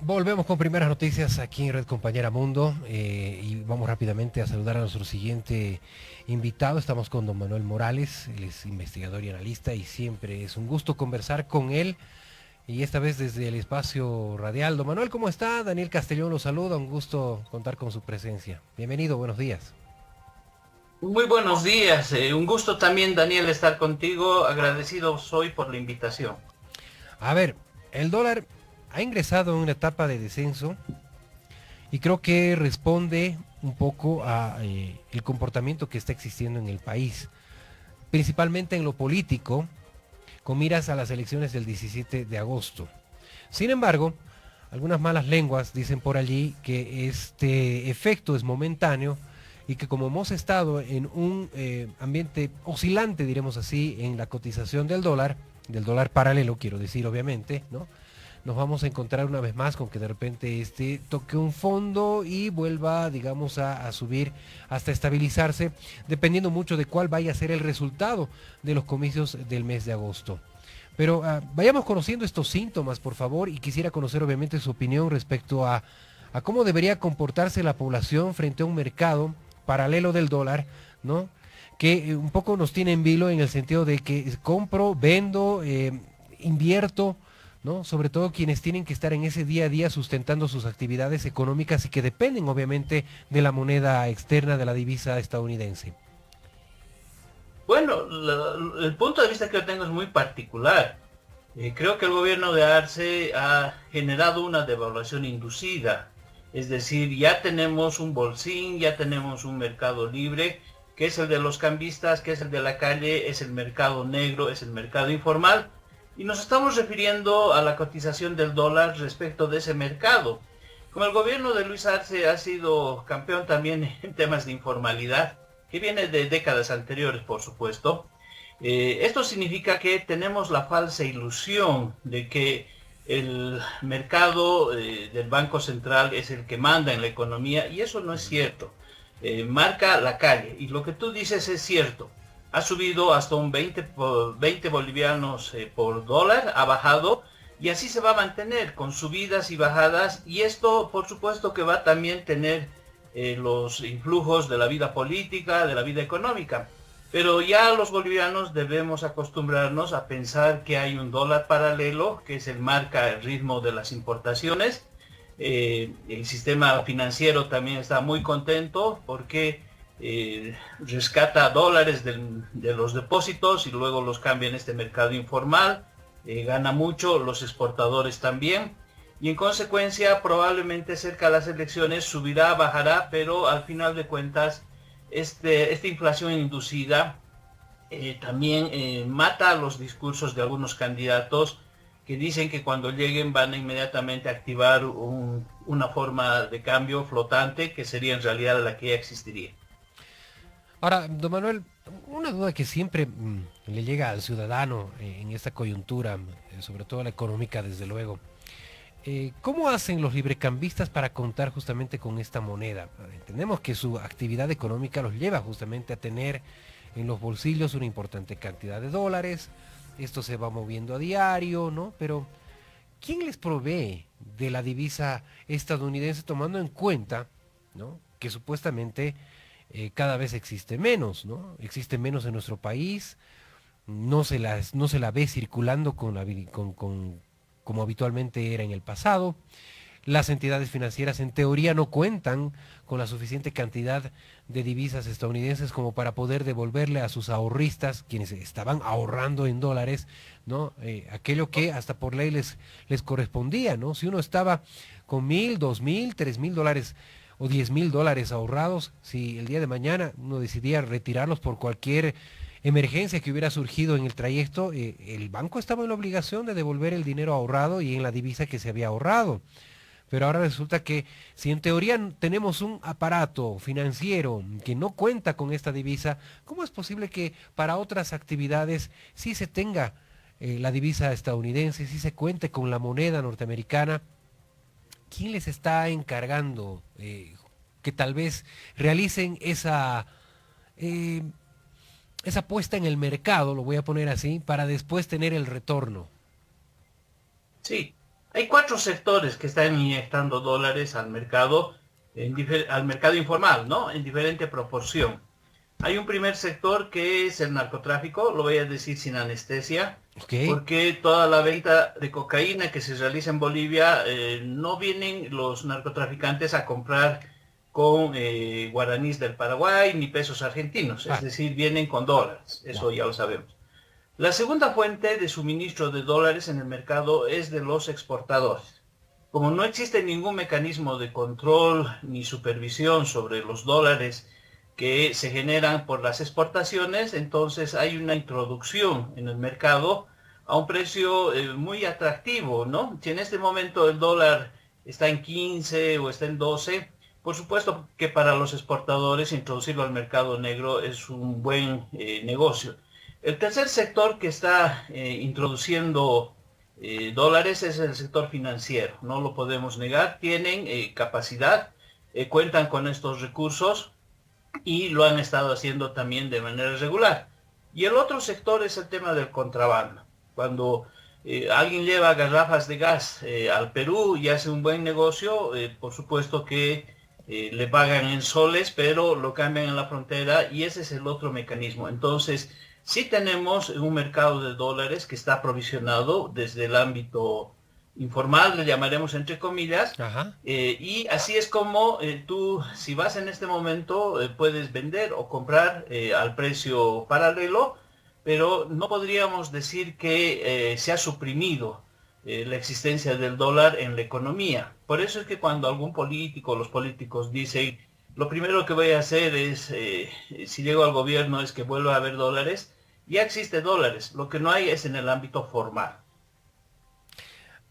Volvemos con primeras noticias aquí en Red Compañera Mundo y vamos rápidamente a saludar a nuestro siguiente invitado. Estamos con don Manuel Morales, él es investigador y analista y siempre es un gusto conversar con él y esta vez desde el espacio radial. Don Manuel, ¿cómo está? Daniel Castellón lo saluda, un gusto contar con su presencia. Bienvenido, buenos días. Muy buenos días, un gusto también, Daniel, estar contigo. Agradecido soy por la invitación. A ver, el dólar ha ingresado en una etapa de descenso y creo que responde un poco a el comportamiento que está existiendo en el país, principalmente en lo político, con miras a las elecciones del 17 de agosto. Sin embargo, algunas malas lenguas dicen por allí que este efecto es momentáneo y que como hemos estado en un ambiente oscilante, diremos así, en la cotización del dólar paralelo, quiero decir obviamente, ¿no? Nos vamos a encontrar una vez más con que de repente este toque un fondo y vuelva, digamos, a subir hasta estabilizarse, dependiendo mucho de cuál vaya a ser el resultado de los comicios del mes de agosto. Pero vayamos conociendo estos síntomas, por favor, y quisiera conocer obviamente su opinión respecto a cómo debería comportarse la población frente a un mercado paralelo del dólar, ¿no? Que un poco nos tiene en vilo en el sentido de que compro, vendo, invierto, ¿no? Sobre todo quienes tienen que estar en ese día a día sustentando sus actividades económicas y que dependen obviamente de la moneda externa, de la divisa estadounidense. Bueno, el punto de vista que yo tengo es muy particular. Creo que el gobierno de Arce ha generado una devaluación inducida. Es decir, ya tenemos un bolsín, ya tenemos un mercado libre, que es el de los cambistas, que es el de la calle, es el mercado negro, es el mercado informal. Y nos estamos refiriendo a la cotización del dólar respecto de ese mercado. Como el gobierno de Luis Arce ha sido campeón también en temas de informalidad, que viene de décadas anteriores, por supuesto, esto significa que tenemos la falsa ilusión de que el mercado del Banco Central es el que manda en la economía, y eso no es cierto. Marca la calle, y lo que tú dices es cierto. Ha subido hasta un 20 bolivianos por dólar, ha bajado, y así se va a mantener con subidas y bajadas, y esto por supuesto que va a también tener los influjos de la vida política, de la vida económica. Pero ya los bolivianos debemos acostumbrarnos a pensar que hay un dólar paralelo, que es el marca el ritmo de las importaciones. El sistema financiero también está muy contento porque rescata dólares de los depósitos y luego los cambia en este mercado informal. Gana mucho, los exportadores también. Y en consecuencia probablemente cerca de las elecciones subirá, bajará, pero al final de cuentas esta inflación inducida también mata los discursos de algunos candidatos que dicen que cuando lleguen van a inmediatamente activar una forma de cambio flotante que sería en realidad la que ya existiría. Ahora, don Manuel, una duda que siempre le llega al ciudadano en esta coyuntura, sobre todo la económica, desde luego. ¿Cómo hacen los librecambistas para contar justamente con esta moneda? Entendemos que su actividad económica los lleva justamente a tener en los bolsillos una importante cantidad de dólares. Esto se va moviendo a diario, ¿no? Pero ¿quién les provee de la divisa estadounidense tomando en cuenta, ¿no? Que supuestamente cada vez existe menos, ¿no? Existe menos en nuestro país, no se la ve circulando como habitualmente era en el pasado. Las entidades financieras en teoría no cuentan con la suficiente cantidad de divisas estadounidenses como para poder devolverle a sus ahorristas, quienes estaban ahorrando en dólares, ¿no? Aquello que hasta por ley les correspondía, ¿no? Si uno estaba con 1.000, 2.000, 3.000 dólares o 10.000 dólares ahorrados, si el día de mañana uno decidía retirarlos por cualquier emergencia que hubiera surgido en el trayecto, el banco estaba en la obligación de devolver el dinero ahorrado y en la divisa que se había ahorrado. Pero ahora resulta que si en teoría tenemos un aparato financiero que no cuenta con esta divisa, ¿cómo es posible que para otras actividades sí se tenga la divisa estadounidense, sí se cuente con la moneda norteamericana? ¿Quién les está encargando que tal vez realicen eh, esa puesta en el mercado, lo voy a poner así, para después tener el retorno? Sí, Hay cuatro sectores que están inyectando dólares al mercado, al mercado informal, ¿no? En diferente proporción. Hay un primer sector que es el narcotráfico, lo voy a decir sin anestesia, Ok. porque toda la venta de cocaína que se realiza en Bolivia, no vienen los narcotraficantes a comprar con guaraníes del Paraguay ni pesos argentinos, es Ah, decir, vienen con dólares, wow. eso ya lo sabemos. La segunda fuente de suministro de dólares en el mercado es de los exportadores. Como no existe ningún mecanismo de control ni supervisión sobre los dólares que se generan por las exportaciones, entonces hay una introducción en el mercado a un precio muy atractivo, ¿no? Si en este momento el dólar está en 15 o está en 12, por supuesto que para los exportadores introducirlo al mercado negro es un buen negocio. El tercer sector que está introduciendo dólares es el sector financiero, no lo podemos negar, tienen capacidad, cuentan con estos recursos y lo han estado haciendo también de manera regular. Y el otro sector es el tema del contrabando. Cuando alguien lleva garrafas de gas al Perú y hace un buen negocio, por supuesto que le pagan en soles, pero lo cambian en la frontera y ese es el otro mecanismo. Entonces, sí tenemos un mercado de dólares que está provisionado desde el ámbito informal, le llamaremos entre comillas, Ajá. y así es como tú, si vas en este momento, puedes vender o comprar al precio paralelo, pero no podríamos decir que se ha suprimido la existencia del dólar en la economía. Por eso es que cuando algún político, los políticos dicen, lo primero que voy a hacer es, si llego al gobierno, es que vuelva a haber dólares, ya existe dólares, lo que no hay es en el ámbito formal.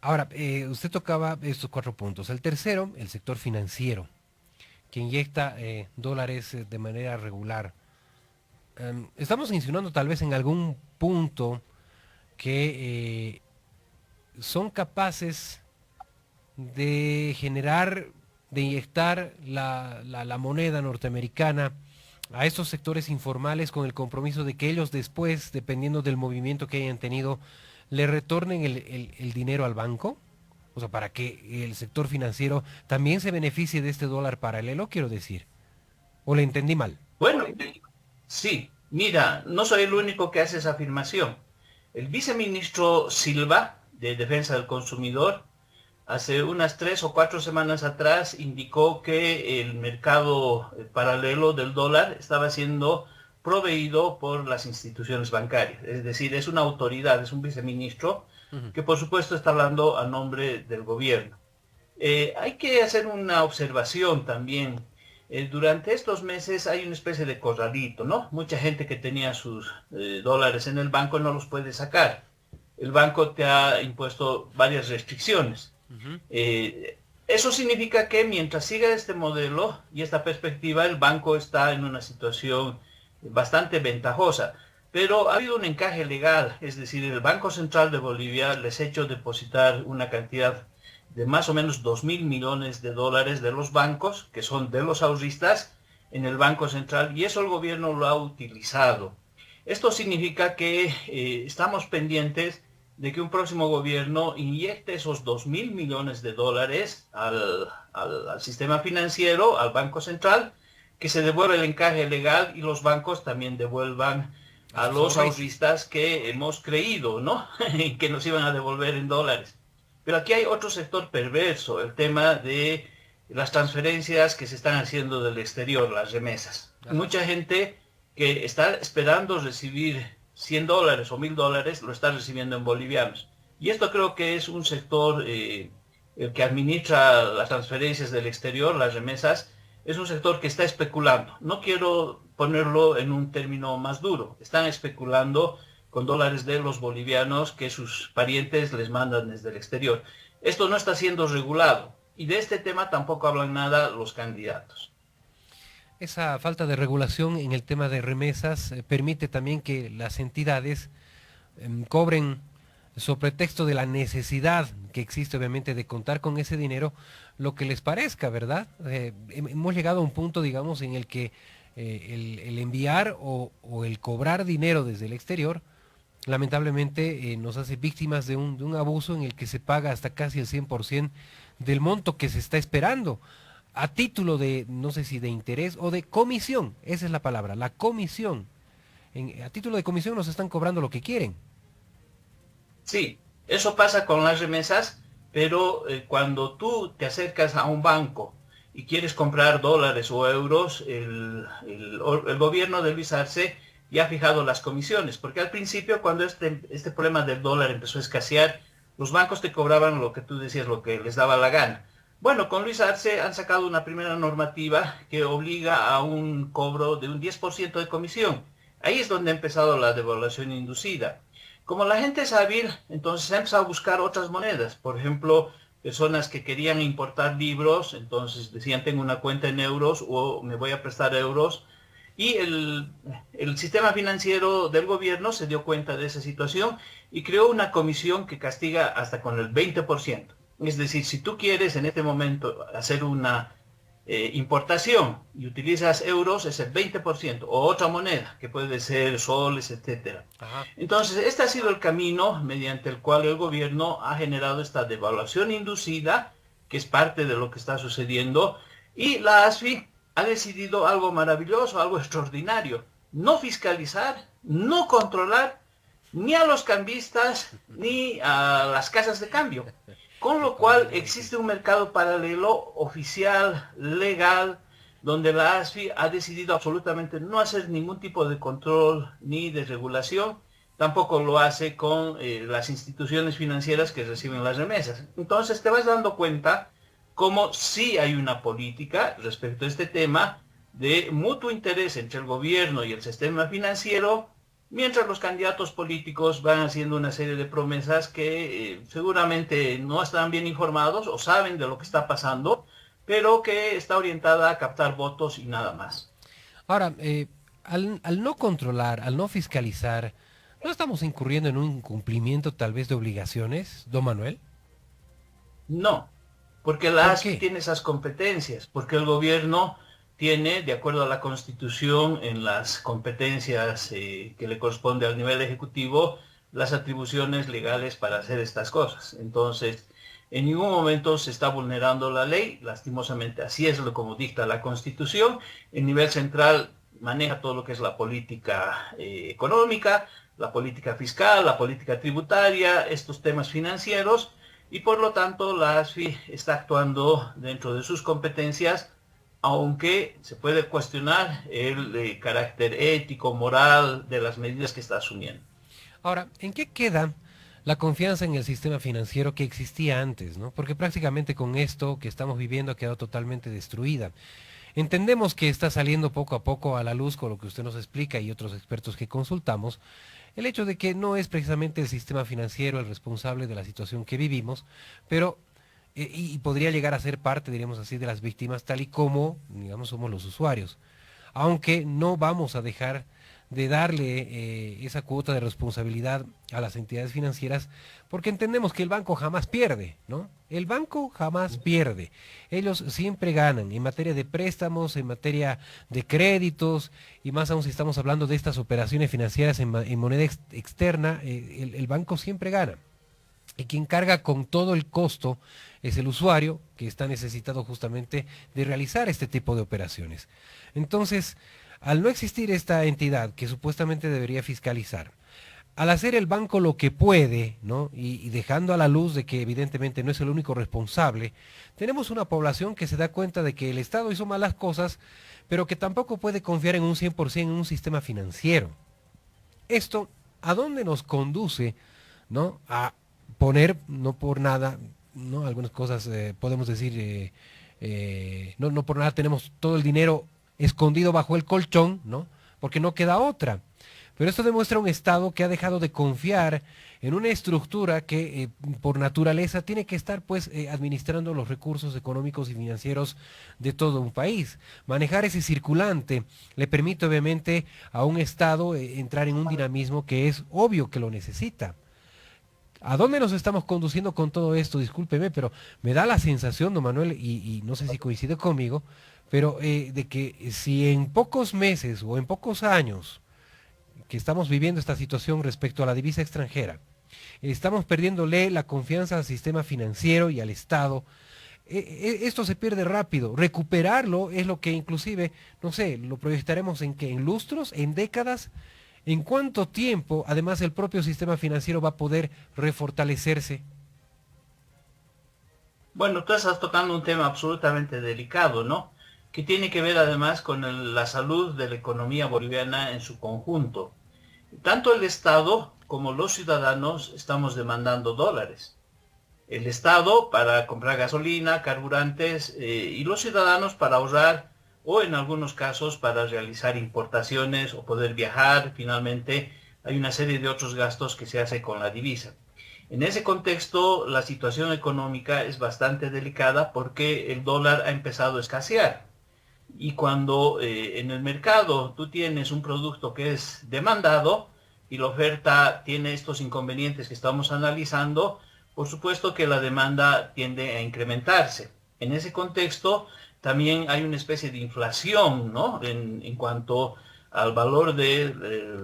Ahora, usted tocaba estos cuatro puntos. El tercero, el sector financiero, que inyecta dólares de manera regular. Estamos insinuando tal vez en algún punto que son capaces de generar, de inyectar la moneda norteamericana a estos sectores informales con el compromiso de que ellos después, dependiendo del movimiento que hayan tenido, le retornen el dinero al banco. O sea, para que el sector financiero también se beneficie de este dólar paralelo, quiero decir. ¿O le entendí mal? Bueno, sí, mira, no soy el único que hace esa afirmación. El viceministro Silva, de Defensa del Consumidor, hace unas 3 o 4 semanas atrás indicó que el mercado paralelo del dólar estaba siendo proveído por las instituciones bancarias. Es decir, es una autoridad, es un viceministro Ujú. que por supuesto está hablando a nombre del gobierno. Hay que hacer una observación también. Durante estos meses hay una especie de corralito, ¿no? Mucha gente que tenía sus dólares en el banco no los puede sacar. El banco te ha impuesto varias restricciones. Ujú. Eso significa que mientras siga este modelo y esta perspectiva, el banco está en una situación bastante ventajosa. Pero ha habido un encaje legal, es decir, el Banco Central de Bolivia les ha hecho depositar una cantidad de más o menos 2.000 millones de dólares de los bancos, que son de los ahorristas, en el Banco Central, y eso el gobierno lo ha utilizado. Esto significa que estamos pendientes de que un próximo gobierno inyecte esos 2.000 millones de dólares al sistema financiero, al Banco Central, que se devuelva el encaje legal y los bancos también devuelvan A a sus los ahorristas. ahorristas que hemos creído, ¿no? que nos iban a devolver en dólares. Pero aquí hay otro sector perverso, el tema de las transferencias que se están haciendo del exterior, las remesas. Ajá. Mucha gente que está esperando recibir 100 dólares o 1.000 dólares lo está recibiendo en bolivianos. Y esto creo que es un sector, el que administra las transferencias del exterior, las remesas, es un sector que está especulando. No quiero ponerlo en un término más duro. Están especulando con dólares de los bolivianos que sus parientes les mandan desde el exterior. Esto no está siendo regulado y de este tema tampoco hablan nada los candidatos. Esa falta de regulación en el tema de remesas permite también que las entidades cobren sobre pretexto de la necesidad que existe obviamente de contar con ese dinero, lo que les parezca, ¿verdad? Hemos llegado a un punto, digamos, en el que el enviar o el cobrar dinero desde el exterior lamentablemente nos hace víctimas de un abuso en el que se paga hasta casi el 100% del monto que se está esperando, a título de, no sé si de interés o de comisión, esa es la palabra, la comisión. A título de comisión nos están cobrando lo que quieren. Sí, eso pasa con las remesas, pero cuando tú te acercas a un banco y quieres comprar dólares o euros, el gobierno de Luis Arce ya ha fijado las comisiones, porque al principio cuando este problema del dólar empezó a escasear, los bancos te cobraban lo que tú decías, lo que les daba la gana. Bueno, con Luis Arce han sacado una primera normativa que obliga a un cobro de un 10% de comisión. Ahí es donde ha empezado la devaluación inducida. Como la gente es hábil, entonces ha empezado a buscar otras monedas. Por ejemplo, personas que querían importar libros, entonces decían tengo una cuenta en euros o me voy a prestar euros. Y el sistema financiero del gobierno se dio cuenta de esa situación y creó una comisión que castiga hasta con el 20%. Es decir, si tú quieres en este momento hacer una importación y utilizas euros, es el 20%, o otra moneda, que puede ser soles, etcétera. Ajá. Entonces, este ha sido el camino mediante el cual el gobierno ha generado esta devaluación inducida, que es parte de lo que está sucediendo, y la ASFI ha decidido algo maravilloso, algo extraordinario: no fiscalizar, no controlar ni a los cambistas ni a las casas de cambio. Con lo cual existe un mercado paralelo, oficial, legal, donde la ASFI ha decidido absolutamente no hacer ningún tipo de control ni de regulación. Tampoco lo hace con las instituciones financieras que reciben las remesas. Entonces te vas dando cuenta cómo sí hay una política respecto a este tema de mutuo interés entre el gobierno y el sistema financiero, mientras los candidatos políticos van haciendo una serie de promesas que seguramente no están bien informados o saben de lo que está pasando, pero que está orientada a captar votos y nada más. Ahora, al no controlar, al no fiscalizar, ¿no estamos incurriendo en un incumplimiento tal vez de obligaciones, don Manuel? No, porque la ¿Por ASFI qué? tiene esas competencias, porque el gobierno tiene, de acuerdo a la Constitución, en las competencias que le corresponde al nivel ejecutivo, las atribuciones legales para hacer estas cosas. Entonces, en ningún momento se está vulnerando la ley, lastimosamente así es lo como dicta la Constitución. El nivel central maneja todo lo que es la política económica, la política fiscal, la política tributaria, estos temas financieros, y por lo tanto la ASFI está actuando dentro de sus competencias, aunque se puede cuestionar el carácter ético, moral de las medidas que está asumiendo. Ahora, ¿en qué queda la confianza en el sistema financiero que existía antes, ¿no? Porque prácticamente con esto que estamos viviendo ha quedado totalmente destruida. Entendemos que está saliendo poco a poco a la luz con lo que usted nos explica y otros expertos que consultamos, el hecho de que no es precisamente el sistema financiero el responsable de la situación que vivimos, pero y podría llegar a ser parte, diríamos así, de las víctimas, tal y como, digamos, somos los usuarios. Aunque no vamos a dejar de darle esa cuota de responsabilidad a las entidades financieras, porque entendemos que el banco jamás pierde, ¿no? El banco jamás pierde. Ellos siempre ganan en materia de préstamos, en materia de créditos, y más aún si estamos hablando de estas operaciones financieras en moneda externa, el banco siempre gana. Y quien carga con todo el costo es el usuario, que está necesitado justamente de realizar este tipo de operaciones. Entonces, al no existir esta entidad que supuestamente debería fiscalizar, al hacer el banco lo que puede, ¿no? Y dejando a la luz de que evidentemente no es el único responsable, tenemos una población que se da cuenta de que el Estado hizo malas cosas, pero que tampoco puede confiar en un 100% en un sistema financiero. Esto, ¿a dónde nos conduce, ¿no? A poner, no por nada, ¿no? Algunas cosas podemos decir, no por nada tenemos todo el dinero escondido bajo el colchón, ¿no? Porque no queda otra. Pero esto demuestra un Estado que ha dejado de confiar en una estructura que por naturaleza tiene que estar pues administrando los recursos económicos y financieros de todo un país. Manejar ese circulante le permite obviamente a un Estado entrar en un dinamismo que es obvio que lo necesita. ¿A dónde nos estamos conduciendo con todo esto? Discúlpeme, pero me da la sensación, don Manuel, y no sé si coincide conmigo, pero de que si en pocos meses o en pocos años que estamos viviendo esta situación respecto a la divisa extranjera, estamos perdiéndole la confianza al sistema financiero y al Estado. Esto se pierde rápido. Recuperarlo es lo que inclusive, no sé, lo proyectaremos en que en lustros, en décadas. ¿En cuánto tiempo, además, el propio sistema financiero va a poder refortalecerse? Bueno, tú estás tocando un tema absolutamente delicado, ¿no? Que tiene que ver además con la salud de la economía boliviana en su conjunto. Tanto el Estado como los ciudadanos estamos demandando dólares. El Estado para comprar gasolina, carburantes, y los ciudadanos para ahorrar o en algunos casos para realizar importaciones o poder viajar. Finalmente hay una serie de otros gastos que se hace con la divisa. En ese contexto, la situación económica es bastante delicada porque el dólar ha empezado a escasear. Y cuando en el mercado tú tienes un producto que es demandado y la oferta tiene estos inconvenientes que estamos analizando, por supuesto que la demanda tiende a incrementarse. En ese contexto también hay una especie de inflación, ¿no? En cuanto al valor de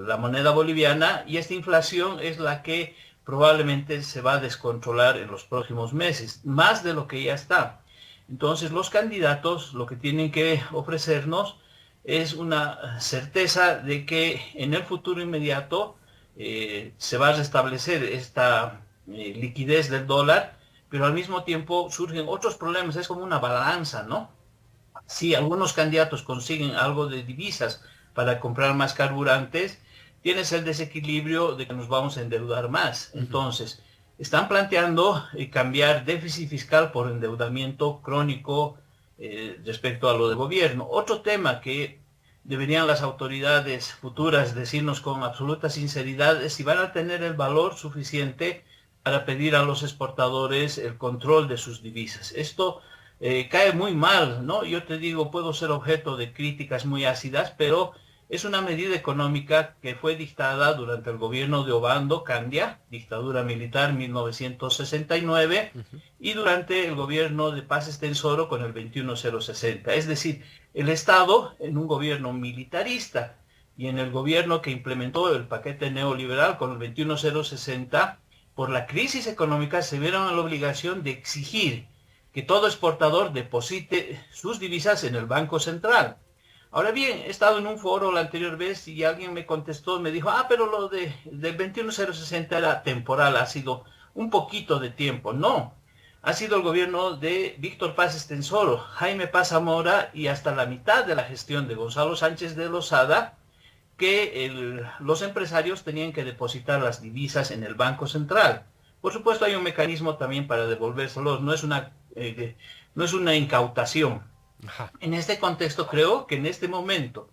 la moneda boliviana, y esta inflación es la que probablemente se va a descontrolar en los próximos meses, más de lo que ya está. Entonces los candidatos lo que tienen que ofrecernos es una certeza de que en el futuro inmediato se va a restablecer esta liquidez del dólar, pero al mismo tiempo surgen otros problemas. Es como una balanza, ¿no? Si algunos candidatos consiguen algo de divisas para comprar más carburantes, tienes el desequilibrio de que nos vamos a endeudar más. Entonces, están planteando cambiar déficit fiscal por endeudamiento crónico respecto a lo del gobierno. Otro tema que deberían las autoridades futuras decirnos con absoluta sinceridad es si van a tener el valor suficiente para pedir a los exportadores el control de sus divisas. Esto cae muy mal, ¿no? Yo te digo, puedo ser objeto de críticas muy ácidas, pero es una medida económica que fue dictada durante el gobierno de Obando Candia, dictadura militar 1969, y durante el gobierno de Paz Estenssoro con el 21060. Es decir, el Estado en un gobierno militarista y en el gobierno que implementó el paquete neoliberal con el 21060, por la crisis económica se vieron en la obligación de exigir que todo exportador deposite sus divisas en el Banco Central. Ahora bien, he estado en un foro la anterior vez y alguien me contestó, me dijo, pero lo del 21060 era temporal, ha sido un poquito de tiempo. No, ha sido el gobierno de Víctor Paz Estenssoro, Jaime Paz Zamora y hasta la mitad de la gestión de Gonzalo Sánchez de Lozada, que los empresarios tenían que depositar las divisas en el Banco Central. Por supuesto hay un mecanismo también para devolvérselos, no es una incautación. Ajá. En este contexto creo que en este momento,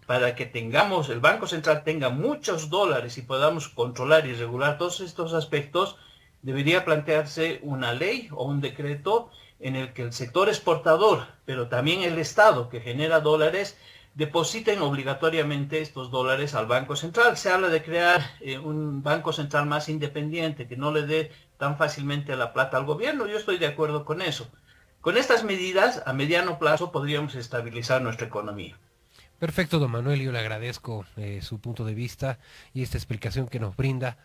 para que el Banco Central tenga muchos dólares y podamos controlar y regular todos estos aspectos, debería plantearse una ley o un decreto en el que el sector exportador, pero también el Estado que genera dólares, depositen obligatoriamente estos dólares al Banco Central. Se habla de crear un Banco Central más independiente, que no le dé tan fácilmente la plata al gobierno. Yo estoy de acuerdo con eso. Con estas medidas, a mediano plazo, podríamos estabilizar nuestra economía. Perfecto, don Manuel, yo le agradezco su punto de vista y esta explicación que nos brinda